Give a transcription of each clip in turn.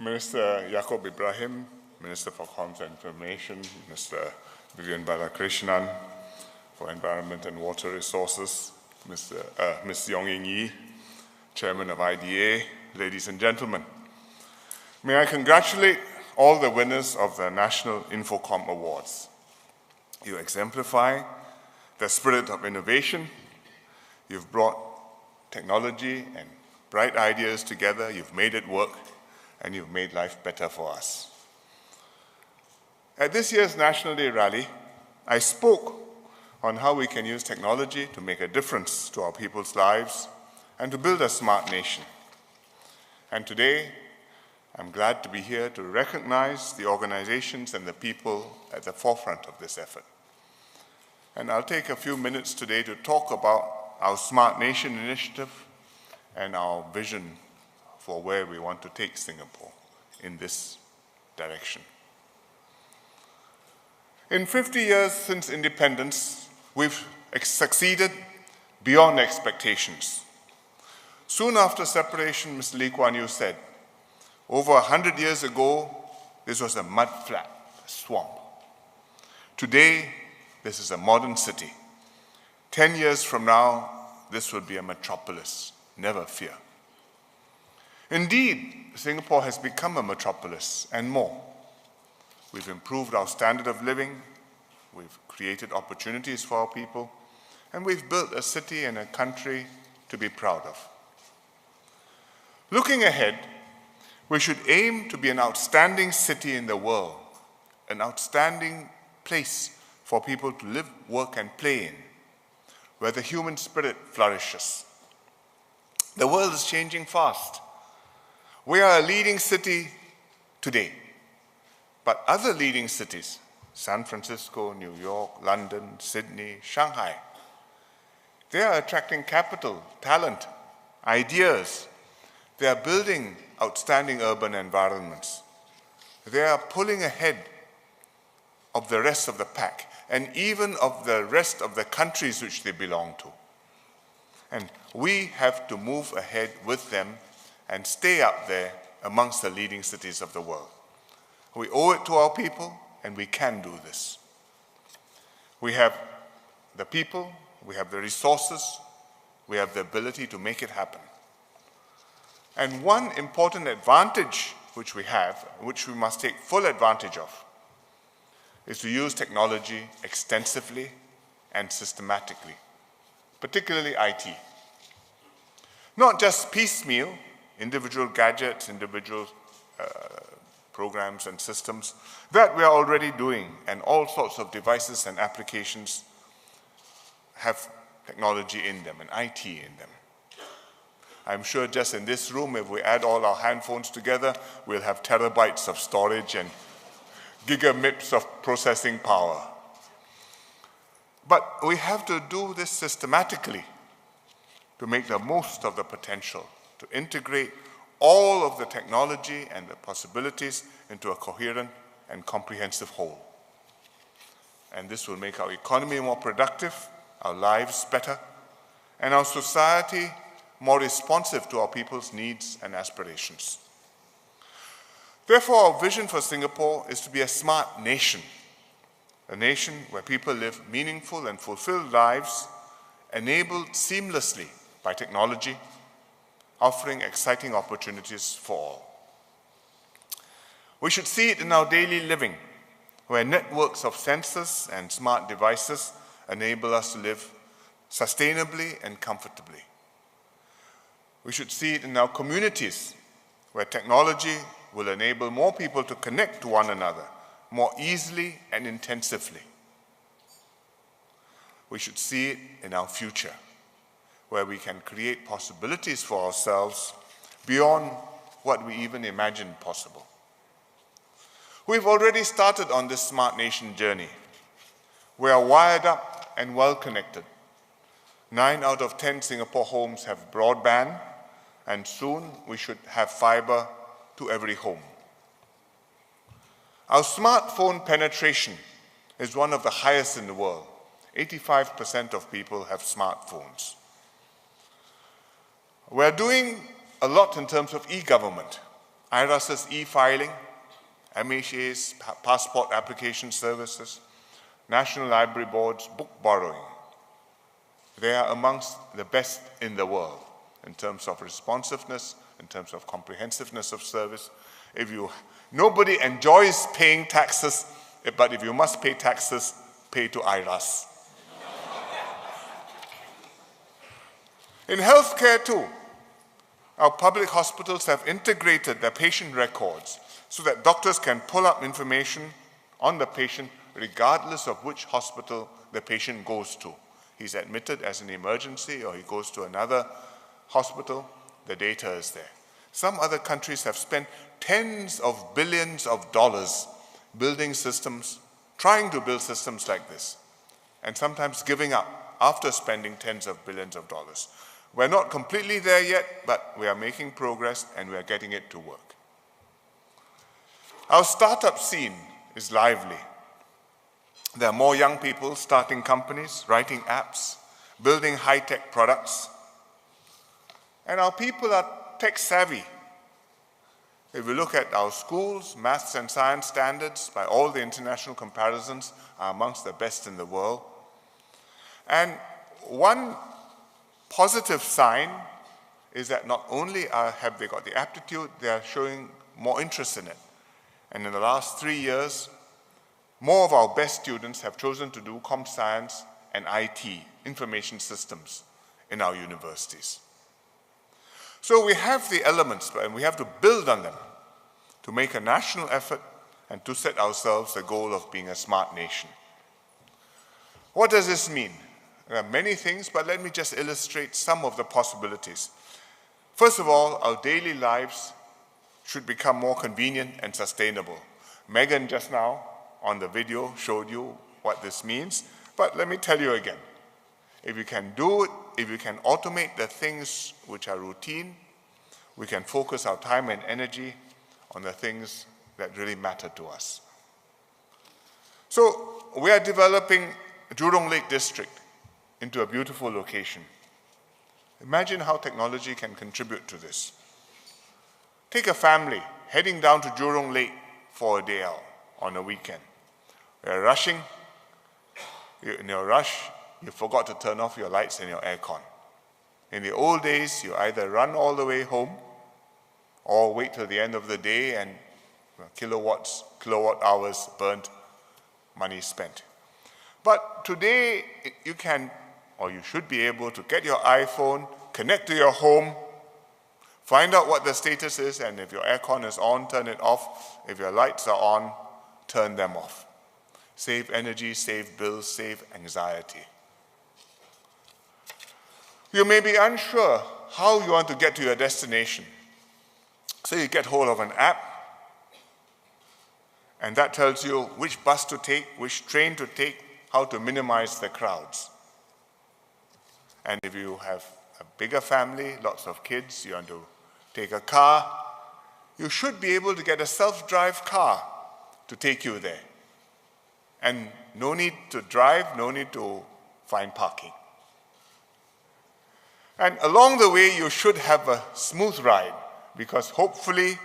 Minister Yaacob Ibrahim, Minister for Comms and Information, Mr. Vivian Balakrishnan for Environment and Water Resources, Ms. Yong Ying Yi, Chairman of IDA, ladies and gentlemen. May I congratulate all the winners of the National Infocom Awards. You exemplify the spirit of innovation. You've brought technology and bright ideas together. You've made it work, and you've made life better for us. At this year's National Day rally, I spoke on how we can use technology to make a difference to our people's lives and to build a smart nation. And today, I'm glad to be here to recognize the organizations and the people at the forefront of this effort. And I'll take a few minutes today to talk about our Smart Nation initiative and our vision for where we want to take Singapore in this direction. In 50 years since independence, we've succeeded beyond expectations. Soon after separation, Mr. Lee Kuan Yew said, over 100 years ago, this was a mud flat, a swamp. Today, this is a modern city. 10 years from now, this will be a metropolis. Never fear. Indeed, Singapore has become a metropolis and more. We've improved our standard of living, we've created opportunities for our people, and we've built a city and a country to be proud of. Looking ahead, we should aim to be an outstanding city in the world, an outstanding place for people to live, work, and play in, where the human spirit flourishes. The world is changing fast. We are a leading city today, but other leading cities, San Francisco, New York, London, Sydney, Shanghai, they are attracting capital, talent, ideas. They are building outstanding urban environments. They are pulling ahead of the rest of the pack and even of the rest of the countries which they belong to. And we have to move ahead with them and stay up there amongst the leading cities of the world. We owe it to our people, and we can do this. We have the people, we have the resources, we have the ability to make it happen. And one important advantage which we have, which we must take full advantage of, is to use technology extensively and systematically, particularly IT. Not just piecemeal, individual gadgets, individual programs and systems, that we are already doing, and all sorts of devices and applications have technology in them and IT in them. I'm sure just in this room, if we add all our handphones together, we'll have terabytes of storage and gigamips of processing power. But we have to do this systematically to make the most of the potential, to integrate all of the technology and the possibilities into a coherent and comprehensive whole. And this will make our economy more productive, our lives better, and our society more responsive to our people's needs and aspirations. Therefore, our vision for Singapore is to be a smart nation, a nation where people live meaningful and fulfilled lives, enabled seamlessly by technology, offering exciting opportunities for all. We should see it in our daily living, where networks of sensors and smart devices enable us to live sustainably and comfortably. We should see it in our communities, where technology will enable more people to connect to one another more easily and intensively. We should see it in our future, where we can create possibilities for ourselves beyond what we even imagined possible. We've already started on this smart nation journey. We are wired up and well connected. 9 out of 10 Singapore homes have broadband, and soon we should have fiber to every home. Our smartphone penetration is one of the highest in the world. 85% of people have smartphones. We're doing a lot in terms of e-government. IRAS's e-filing, MHA's passport application services, National Library Board's book borrowing. They are amongst the best in the world in terms of responsiveness, in terms of comprehensiveness of service. Nobody enjoys paying taxes, but if you must pay taxes, pay to IRAS. In healthcare too, our public hospitals have integrated their patient records so that doctors can pull up information on the patient regardless of which hospital the patient goes to. He's admitted as an emergency or he goes to another hospital, the data is there. Some other countries have spent tens of billions of dollars building systems, trying to build systems like this, and sometimes giving up after spending tens of billions of dollars. We're not completely there yet, but we are making progress and we are getting it to work. Our startup scene is lively. There are more young people starting companies, writing apps, building high-tech products. And our people are tech-savvy. If we look at our schools, maths and science standards, by all the international comparisons, are amongst the best in the world. And one positive sign is that not only have they got the aptitude, they are showing more interest in it. And in the last 3 years, more of our best students have chosen to do comp science and IT, information systems, in our universities. So we have the elements, and we have to build on them to make a national effort and to set ourselves the goal of being a smart nation. What does this mean? There are many things, but let me just illustrate some of the possibilities. First of all, our daily lives should become more convenient and sustainable. Megan just now on the video showed you what this means, but let me tell you again. If you can do it, if you can automate the things which are routine, we can focus our time and energy on the things that really matter to us. So we are developing Jurong Lake District into a beautiful location. Imagine how technology can contribute to this. Take a family heading down to Jurong Lake for a day out on a weekend. You're rushing. In your rush, you forgot to turn off your lights and your aircon. In the old days, you either run all the way home or wait till the end of the day and kilowatt hours burnt, money spent. But today, you can, or you should be able to get your iPhone, connect to your home, find out what the status is, and if your aircon is on, turn it off. If your lights are on, turn them off. Save energy, save bills, save anxiety. You may be unsure how you want to get to your destination. So you get hold of an app, and that tells you which bus to take, which train to take, how to minimize the crowds. And if you have a bigger family, lots of kids, you want to take a car, you should be able to get a self-drive car to take you there. And no need to drive, no need to find parking. And along the way, you should have a smooth ride, because hopefully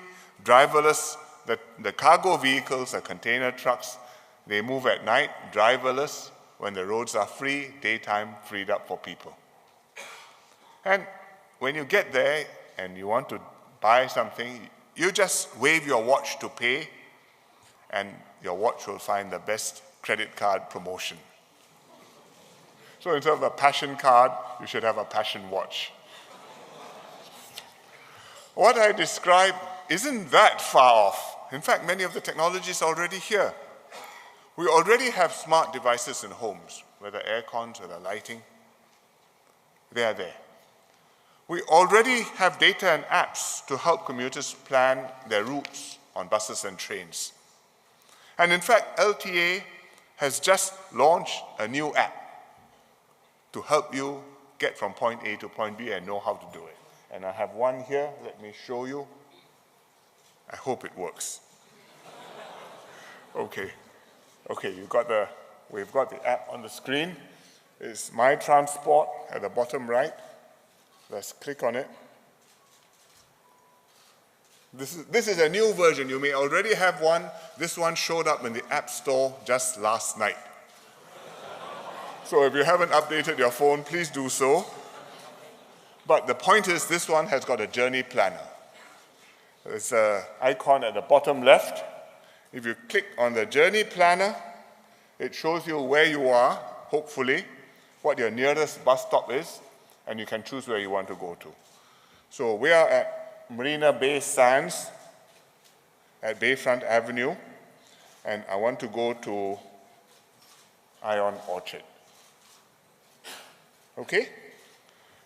driverless, the cargo vehicles, the container trucks, they move at night, driverless. When the roads are free, daytime freed up for people. And when you get there and you want to buy something, you just wave your watch to pay, and your watch will find the best credit card promotion. So instead of a passion card, you should have a passion watch. What I described isn't that far off. In fact, many of the technologies are already here. We already have smart devices in homes, whether air cons, whether lighting. They are there. We already have data and apps to help commuters plan their routes on buses and trains. And in fact, LTA has just launched a new app to help you get from point A to point B and know how to do it. And I have one here. Let me show you. I hope it works. Okay, we've got the app on the screen. It's My Transport at the bottom right. Let's click on it. This is a new version. You may already have one. This one showed up in the App Store just last night. So if you haven't updated your phone, please do so. But the point is, this one has got a journey planner. There's an icon at the bottom left. If you click on the journey planner, it shows you where you are, hopefully, what your nearest bus stop is, and you can choose where you want to go to. So we are at Marina Bay Sands at Bayfront Avenue, and I want to go to Ion Orchard. Okay?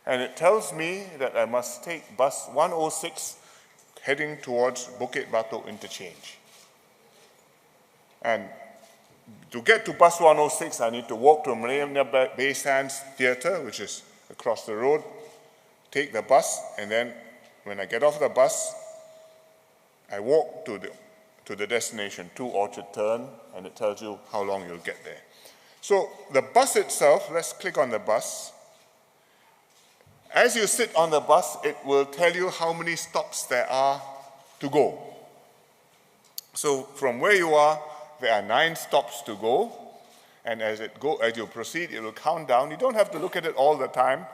And it tells me that I must take bus 106 heading towards Bukit Batok Interchange. And to get to bus 106, I need to walk to Marina Bay Sands Theatre, which is across the road, take the bus, and then when I get off the bus, I walk to the destination, to Orchard Turn, and it tells you how long you'll get there. So the bus itself, let's click on the bus. As you sit on the bus, it will tell you how many stops there are to go. So from where you are, there are 9 stops to go, and as you proceed, it will count down. You don't have to look at it all the time,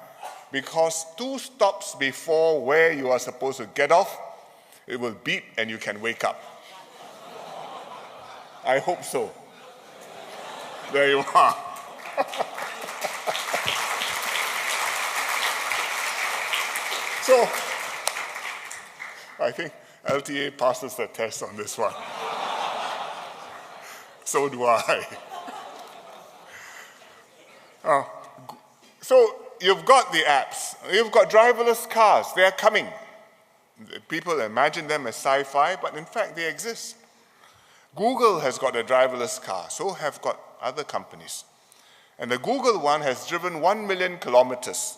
because 2 stops before where you are supposed to get off, it will beep and you can wake up. I hope so. There you are. So, I think LTA passes the test on this one. So do I. So you've got the apps. You've got driverless cars. They're coming. People imagine them as sci-fi, but in fact they exist. Google has got a driverless car. So have got other companies. And the Google one has driven 1 million kilometers.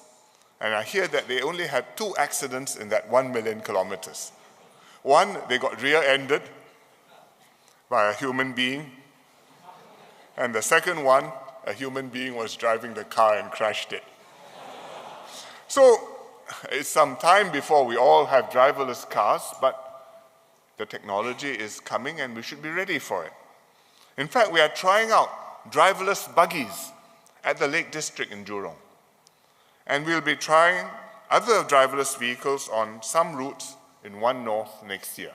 And I hear that they only had 2 accidents in that 1 million kilometers. One, they got rear-ended by a human being. And the second one, a human being was driving the car and crashed it. So it's some time before we all have driverless cars, but the technology is coming and we should be ready for it. In fact, we are trying out driverless buggies at the Lake District in Jurong. And we'll be trying other driverless vehicles on some routes in One North next year.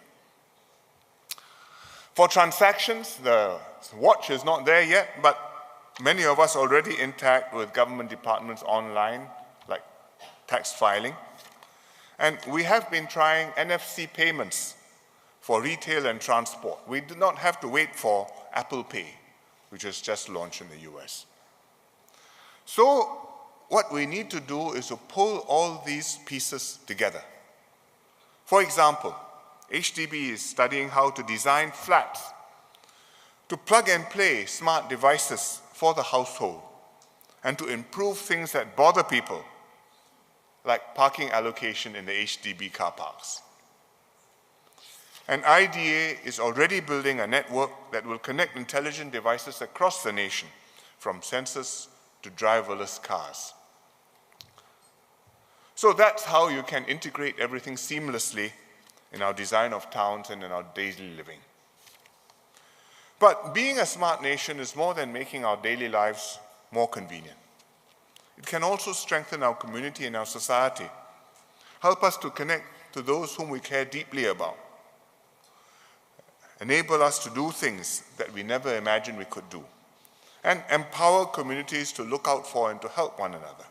For transactions, the watch is not there yet, but many of us already interact with government departments online, like tax filing. And we have been trying NFC payments for retail and transport. We do not have to wait for Apple Pay, which is just launched in the US. So what we need to do is to pull all these pieces together. For example, HDB is studying how to design flats to plug and play smart devices for the household and to improve things that bother people, like parking allocation in the HDB car parks. And IDA is already building a network that will connect intelligent devices across the nation, from sensors to driverless cars. So that's how you can integrate everything seamlessly in our design of towns and in our daily living. But being a smart nation is more than making our daily lives more convenient. It can also strengthen our community and our society, help us to connect to those whom we care deeply about, enable us to do things that we never imagined we could do, and empower communities to look out for and to help one another.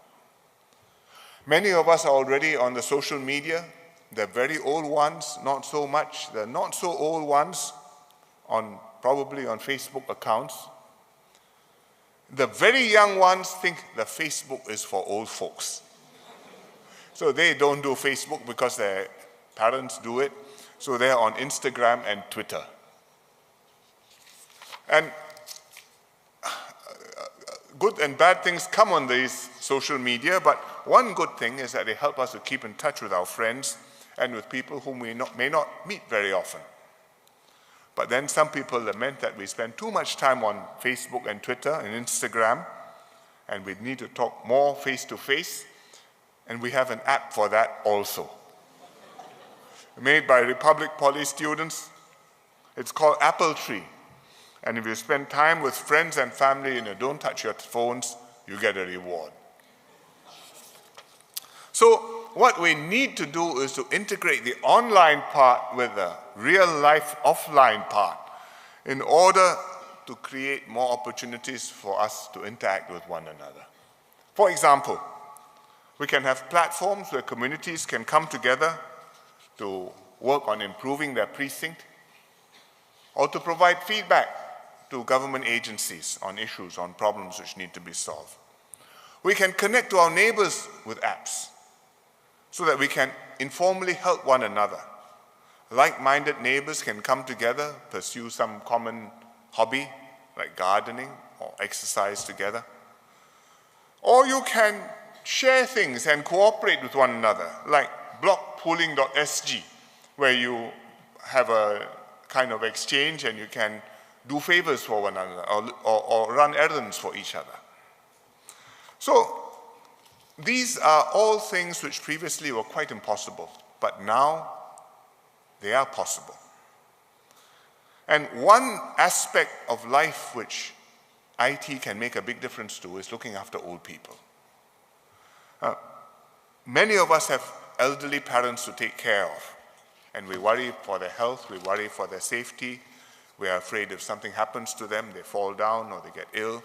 Many of us are already on the social media. The very old ones, not so much. The not so old ones, probably on Facebook accounts. The very young ones think that Facebook is for old folks. So they don't do Facebook because their parents do it. So they're on Instagram and Twitter. And good and bad things come on these social media, but one good thing is that they help us to keep in touch with our friends and with people whom we may not meet very often. But then some people lament that we spend too much time on Facebook and Twitter and Instagram, and we need to talk more face-to-face, and we have an app for that also. made by Republic Poly students. It's called Apple Tree. And if you spend time with friends and family and you don't touch your phones, you get a reward. So what we need to do is to integrate the online part with the real-life offline part in order to create more opportunities for us to interact with one another. For example, we can have platforms where communities can come together to work on improving their precinct or to provide feedback to government agencies on issues, on problems which need to be solved. We can connect to our neighbors with apps so that we can informally help one another. Like-minded neighbors can come together, pursue some common hobby, like gardening or exercise together. Or you can share things and cooperate with one another, like blockpooling.sg, where you have a kind of exchange and you can do favors for one another or run errands for each other. So these are all things which previously were quite impossible, but now they are possible. And one aspect of life which IT can make a big difference to is looking after old people. Many of us have elderly parents to take care of, and we worry for their health, we worry for their safety, we are afraid if something happens to them, they fall down or they get ill.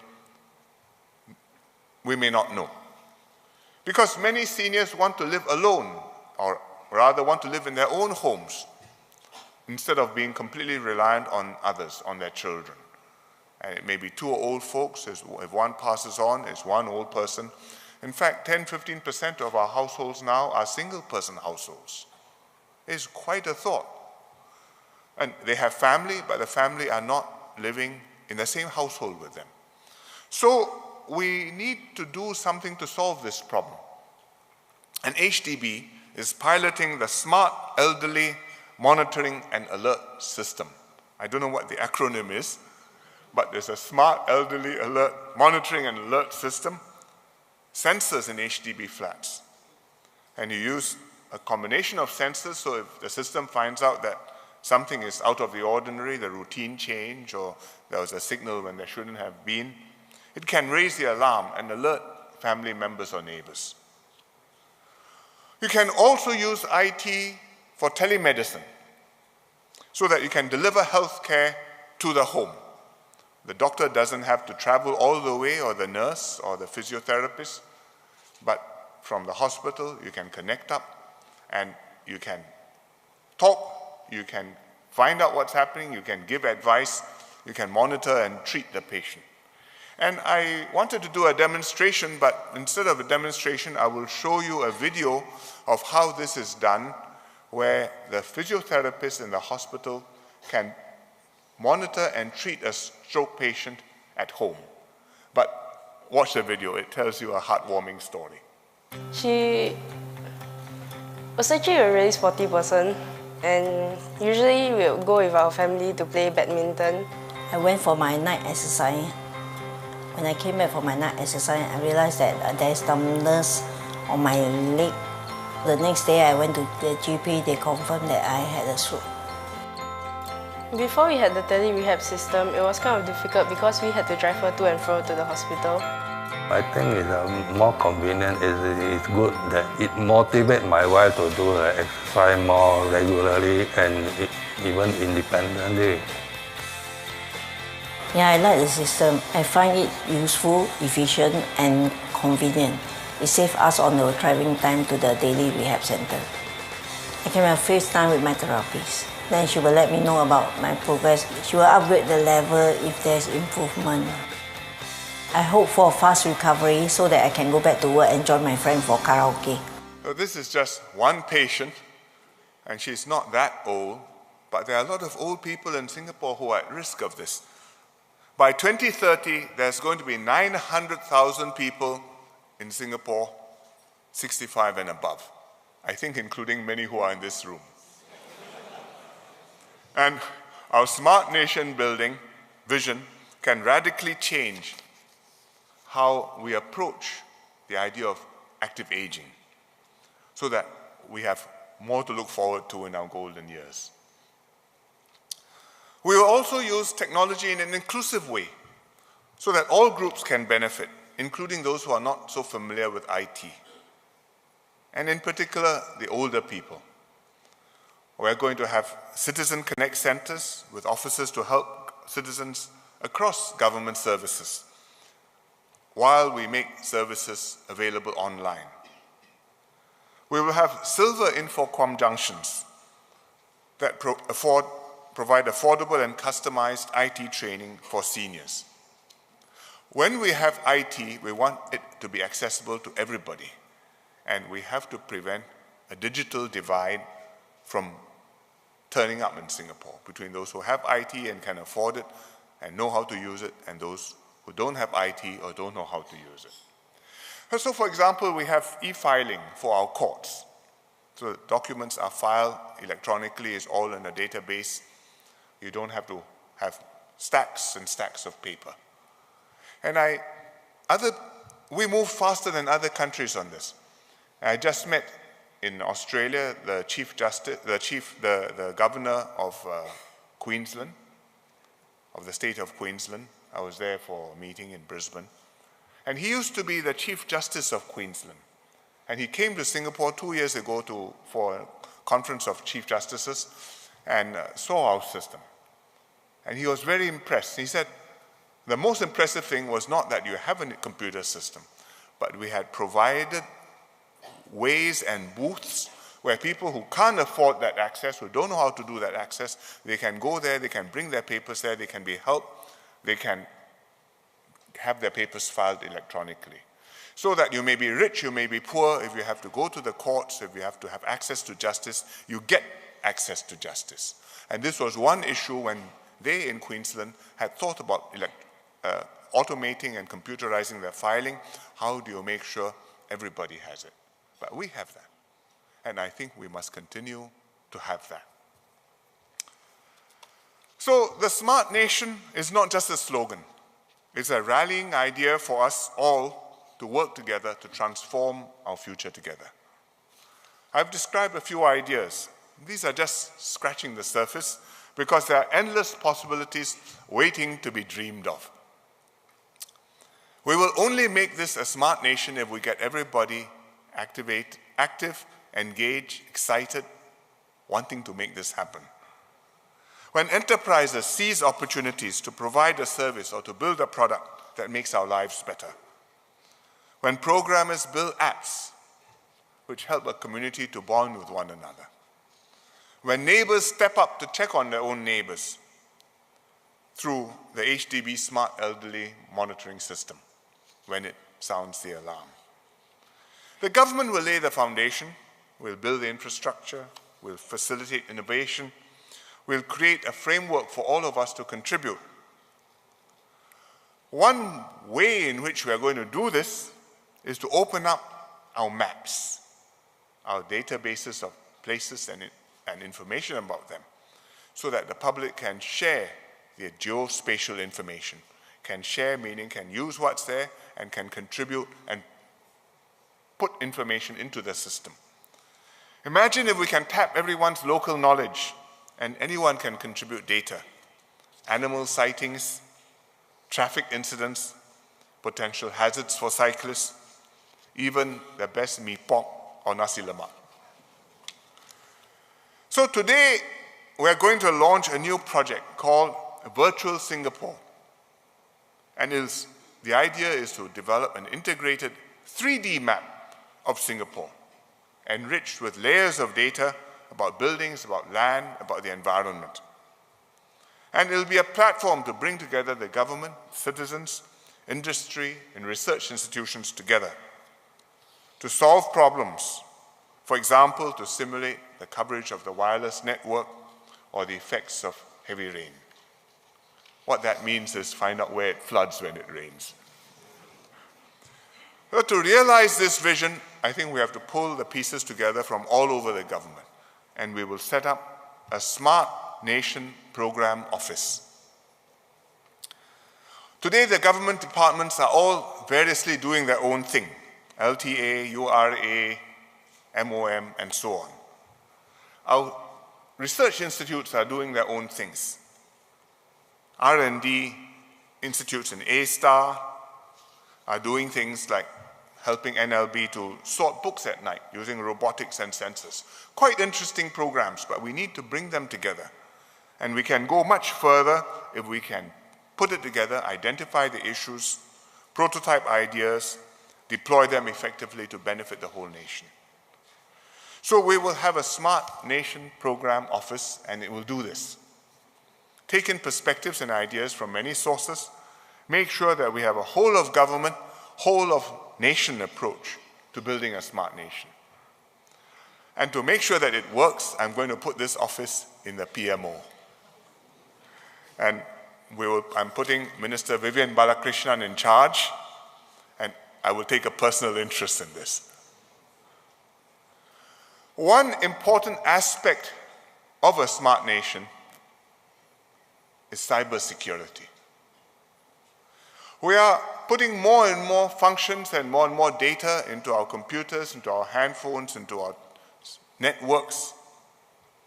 We may not know. Because many seniors want to live alone, or rather want to live in their own homes, instead of being completely reliant on others, on their children. And it may be two old folks, if one passes on, it's one old person. In fact, 10-15% of our households now are single-person households. It's quite a thought. And they have family, but the family are not living in the same household with them. So we need to do something to solve this problem. And HDB is piloting the Smart Elderly Monitoring and Alert System. I don't know what the acronym is, but there's a Smart Elderly Alert Monitoring and Alert System, sensors in HDB flats. And you use a combination of sensors, so if the system finds out that something is out of the ordinary, the routine change, or there was a signal when there shouldn't have been, it can raise the alarm and alert family members or neighbors. You can also use IT for telemedicine, so that you can deliver health care to the home. The doctor doesn't have to travel all the way, or the nurse or the physiotherapist, but from the hospital you can connect up and you can talk, you can find out what's happening, you can give advice, you can monitor and treat the patient. And I wanted to do a demonstration, but instead of a demonstration, I will show you a video of how this is done, where the physiotherapist in the hospital can monitor and treat a stroke patient at home. But watch the video, it tells you a heartwarming story. She was actually a really sporty person, and usually we would go with our family to play badminton. I went for my night exercise. When I came back from my night exercise, I realized that there's numbness on my leg. The next day I went to the GP, they confirmed that I had a stroke. Before we had the tele-rehab system, it was kind of difficult because we had to drive her to and fro to the hospital. I think it's more convenient. It's good that it motivates my wife to do the exercise more regularly and even independently. Yeah, I like the system. I find it useful, efficient, and convenient. It saves us on the driving time to the daily rehab center. I can have FaceTime with my therapist. Then she will let me know about my progress. She will upgrade the level if there's improvement. I hope for a fast recovery so that I can go back to work and join my friend for karaoke. So this is just one patient, and she's not that old, but there are a lot of old people in Singapore who are at risk of this. By 2030, there's going to be 900,000 people in Singapore, 65 and above. I think including many who are in this room. And our Smart Nation building vision can radically change how we approach the idea of active aging, so that we have more to look forward to in our golden years. We will also use technology in an inclusive way so that all groups can benefit, including those who are not so familiar with IT, and in particular, the older people. We're going to have Citizen Connect centers with officers to help citizens across government services while we make services available online. We will have silver Infocomm junctions that provide affordable and customized IT training for seniors. When we have IT, we want it to be accessible to everybody, and we have to prevent a digital divide from turning up in Singapore between those who have IT and can afford it and know how to use it, and those who don't have IT or don't know how to use it. So, for example, we have e-filing for our courts. So the documents are filed electronically, it's all in a database. You don't have to have stacks and stacks of paper. And we move faster than other countries on this. I just met in Australia the the governor of Queensland, of the state of Queensland. I was there for a meeting in Brisbane. And he used to be the Chief Justice of Queensland. And he came to Singapore 2 years ago for a conference of Chief Justices and saw our system. And he was very impressed. He said, the most impressive thing was not that you have a computer system, but we had provided ways and booths where people who can't afford that access, who don't know how to do that access, they can go there, they can bring their papers there, they can be helped, they can have their papers filed electronically. So that you may be rich, you may be poor, if you have to go to the courts, if you have to have access to justice, you get access to justice. And this was one issue when they in Queensland had thought about automating and computerizing their filing. How do you make sure everybody has it? But we have that. And I think we must continue to have that. So the Smart Nation is not just a slogan. It's a rallying idea for us all to work together to transform our future together. I've described a few ideas. These are just scratching the surface because there are endless possibilities waiting to be dreamed of. We will only make this a smart nation if we get everybody active, engaged, excited, wanting to make this happen. When enterprises seize opportunities to provide a service or to build a product that makes our lives better. When programmers build apps which help a community to bond with one another. When neighbors step up to check on their own neighbors through the HDB Smart Elderly Monitoring System when it sounds the alarm. The government will lay the foundation, will build the infrastructure, will facilitate innovation, will create a framework for all of us to contribute. One way in which we are going to do this is to open up our maps, our databases of places and information about them, so that the public can share the geospatial information, can share meaning, can use what's there, and can contribute and put information into the system. Imagine if we can tap everyone's local knowledge and anyone can contribute data, animal sightings, traffic incidents, potential hazards for cyclists, even the best mee pok or nasi lemak. So today, we're going to launch a new project called Virtual Singapore. And the idea is to develop an integrated 3D map of Singapore, enriched with layers of data about buildings, about land, about the environment. And it'll be a platform to bring together the government, citizens, industry, and research institutions together to solve problems. For example, to simulate the coverage of the wireless network or the effects of heavy rain. What that means is find out where it floods when it rains. But to realize this vision, I think we have to pull the pieces together from all over the government. And we will set up a Smart Nation Program Office. Today, the government departments are all variously doing their own thing. LTA, URA, MOM, and so on. Our research institutes are doing their own things. R&D institutes in A-Star are doing things like helping NLB to sort books at night using robotics and sensors. Quite interesting programs, but we need to bring them together. And we can go much further if we can put it together, identify the issues, prototype ideas, deploy them effectively to benefit the whole nation. So we will have a Smart Nation Program Office, and it will do this. Take in perspectives and ideas from many sources, make sure that we have a whole of government, whole of nation approach to building a smart nation. And to make sure that it works, I'm going to put this office in the PMO. And I'm putting Minister Vivian Balakrishnan in charge, and I will take a personal interest in this. One important aspect of a smart nation is cybersecurity. We are putting more and more functions and more data into our computers, into our handphones, into our networks,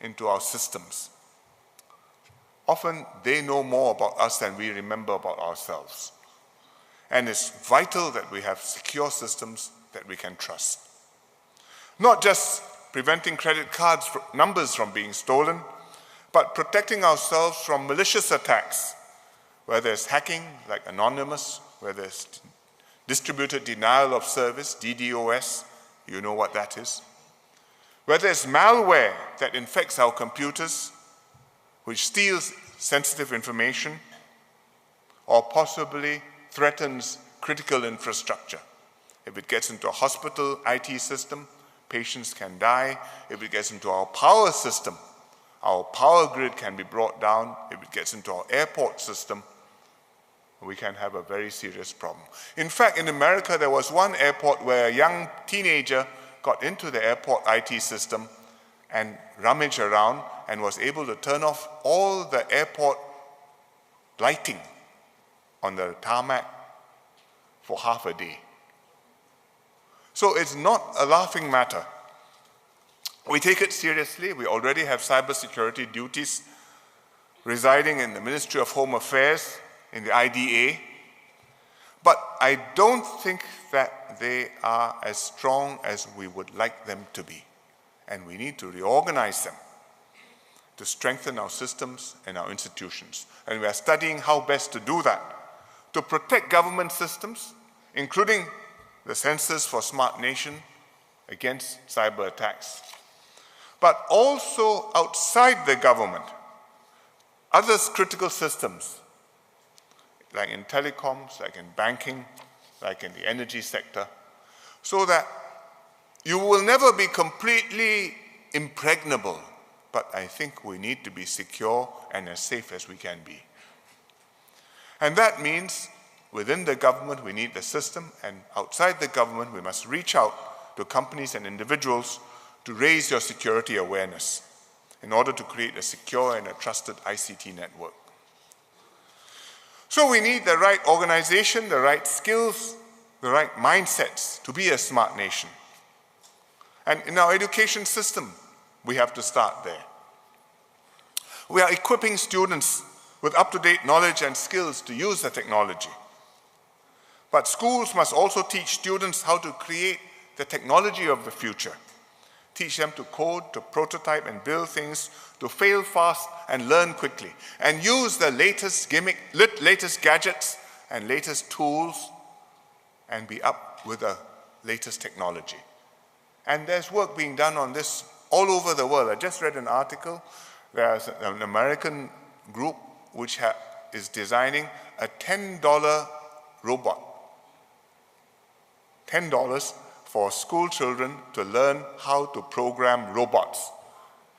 into our systems. Often they know more about us than we remember about ourselves. And it's vital that we have secure systems that we can trust. Not just preventing credit cards numbers from being stolen, but protecting ourselves from malicious attacks, where there's hacking, like Anonymous, where there's distributed denial of service, DDoS, you know what that is. Where there's malware that infects our computers, which steals sensitive information, or possibly threatens critical infrastructure. If it gets into a hospital IT system, patients can die. If it gets into our power system, our power grid can be brought down. If it gets into our airport system, we can have a very serious problem. In fact, in America, there was one airport where a young teenager got into the airport IT system and rummaged around and was able to turn off all the airport lighting on the tarmac for half a day. So it's not a laughing matter. We take it seriously. We already have cybersecurity duties residing in the Ministry of Home Affairs, in the IDA, but I don't think that they are as strong as we would like them to be. And we need to reorganize them to strengthen our systems and our institutions. And we are studying how best to do that, to protect government systems, including the Census for Smart Nation, against cyber attacks. But also outside the government, other critical systems, like in telecoms, like in banking, like in the energy sector, so that you will never be completely impregnable, but I think we need to be secure and as safe as we can be. And that means within the government we need the system, and outside the government we must reach out to companies and individuals to raise your security awareness in order to create a secure and a trusted ICT network. So we need the right organization, the right skills, the right mindsets to be a smart nation. And in our education system, we have to start there. We are equipping students with up-to-date knowledge and skills to use the technology. But schools must also teach students how to create the technology of the future. Teach them to code, to prototype and build things, to fail fast and learn quickly, and use the latest latest gadgets and latest tools and be up with the latest technology. And there's work being done on this all over the world. I just read an article. There's an American group which is designing a $10 robot. $10 for school children to learn how to program robots.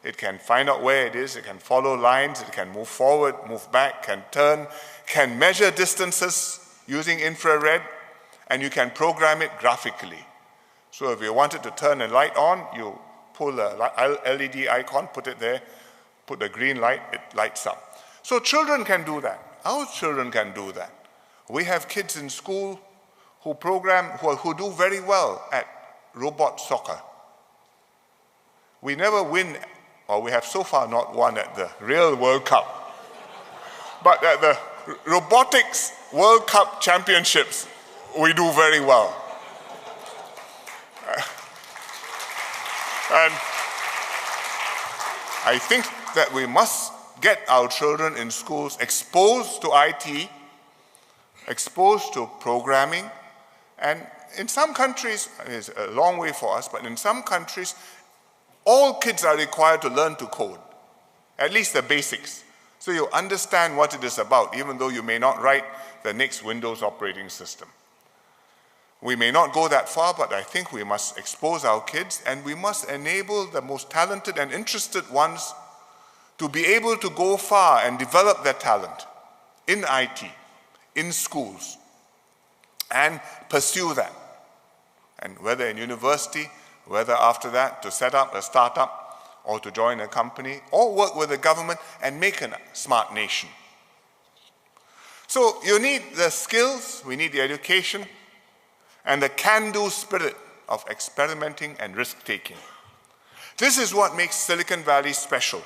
It can find out where it is, it can follow lines, it can move forward, move back, can turn, can measure distances using infrared, and you can program it graphically. So if you wanted to turn a light on, you pull a LED icon, put it there, put the green light, it lights up. So children can do that. Our children can do that. We have kids in school who do very well at robot soccer. We never win or we have so far not won at the real World Cup, but at the Robotics World Cup Championships, we do very well. And I think that we must get our children in schools exposed to IT, exposed to programming, and in some countries, it's a long way for us, but in some countries, all kids are required to learn to code, at least the basics. So you understand what it is about, even though you may not write the next Windows operating system. We may not go that far, but I think we must expose our kids, and we must enable the most talented and interested ones to be able to go far and develop their talent in IT, in schools, and pursue that. And whether in university, whether after that to set up a startup or to join a company or work with the government and make a smart nation. So you need the skills, we need the education, and the can-do spirit of experimenting and risk-taking. This is what makes Silicon Valley special.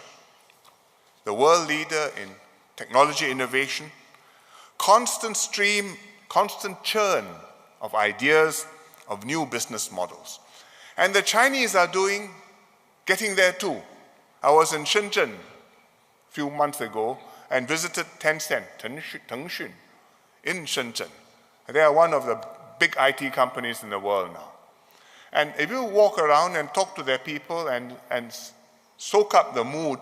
The world leader in technology innovation, constant stream, constant churn of ideas, of new business models. And the Chinese are getting there too. I was in Shenzhen a few months ago and visited Tencent, Tengxun, in Shenzhen. They are one of the big IT companies in the world now. And if you walk around and talk to their people and soak up the mood,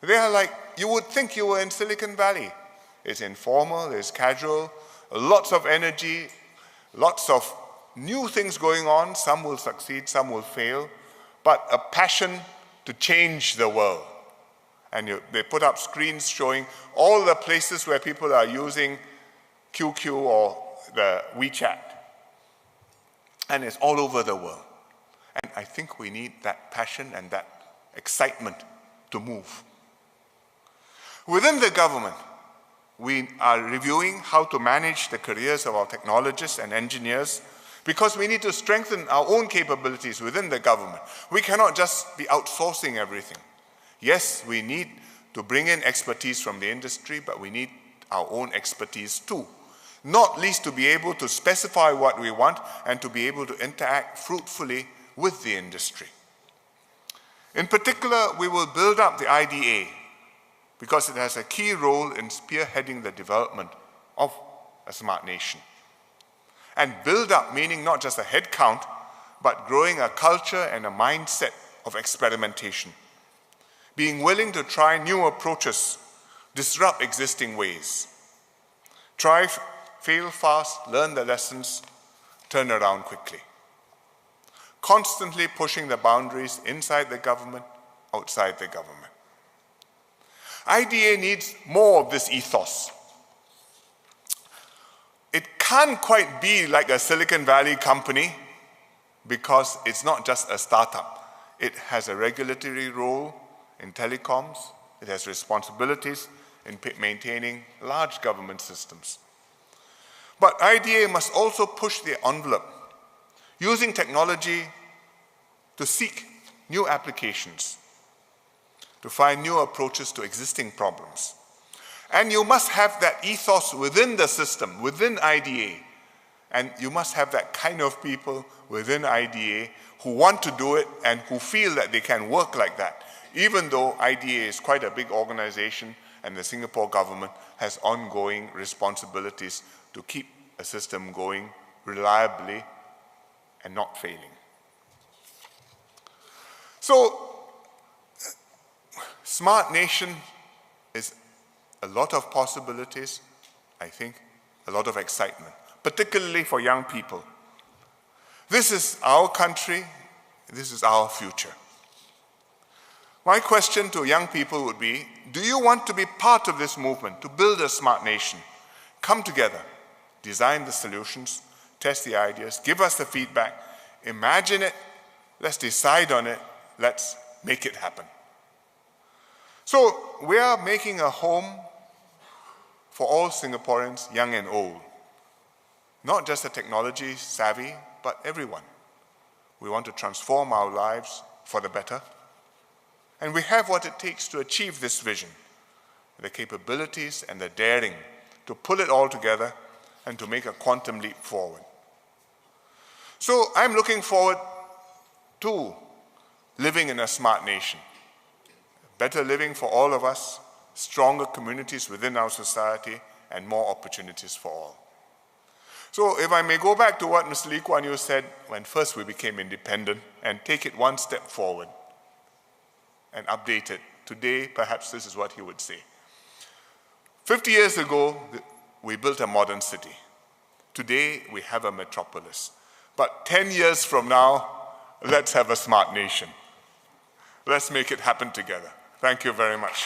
they are like, you would think you were in Silicon Valley. It's informal, it's casual, lots of energy, lots of new things going on. Some will succeed, some will fail, but a passion to change the world. And they put up screens showing all the places where people are using QQ or the WeChat. And it's all over the world. And I think we need that passion and that excitement to move. Within the government, we are reviewing how to manage the careers of our technologists and engineers because we need to strengthen our own capabilities within the government. We cannot just be outsourcing everything. Yes, we need to bring in expertise from the industry, but we need our own expertise too. Not least to be able to specify what we want and to be able to interact fruitfully with the industry. In particular, we will build up the IDA because it has a key role in spearheading the development of a smart nation. And build up meaning not just a head count, but growing a culture and a mindset of experimentation. Being willing to try new approaches, disrupt existing ways. Try, fail fast, learn the lessons, turn around quickly. Constantly pushing the boundaries inside the government, outside the government. IDA needs more of this ethos. It can't quite be like a Silicon Valley company because it's not just a startup. It has a regulatory role in telecoms. It has responsibilities in maintaining large government systems. But IDA must also push the envelope, using technology to seek new applications, to find new approaches to existing problems. And you must have that ethos within the system, within IDA. And you must have that kind of people within IDA who want to do it and who feel that they can work like that, even though IDA is quite a big organization and the Singapore government has ongoing responsibilities to keep a system going reliably and not failing. So, smart nation is a lot of possibilities, I think, a lot of excitement, particularly for young people. This is our country, this is our future. My question to young people would be, do you want to be part of this movement to build a smart nation? Come together, design the solutions, test the ideas, give us the feedback, imagine it, let's decide on it, let's make it happen. So we are making a home for all Singaporeans, young and old. Not just the technology savvy, but everyone. We want to transform our lives for the better. And we have what it takes to achieve this vision, the capabilities and the daring to pull it all together and to make a quantum leap forward. So I'm looking forward to living in a smart nation, better living for all of us, stronger communities within our society, and more opportunities for all. So if I may go back to what Mr. Lee Kuan Yew said when first we became independent and take it one step forward and update it, today perhaps this is what he would say. 50 years ago, we built a modern city. Today, we have a metropolis. But 10 years from now, let's have a smart nation. Let's make it happen together. Thank you very much.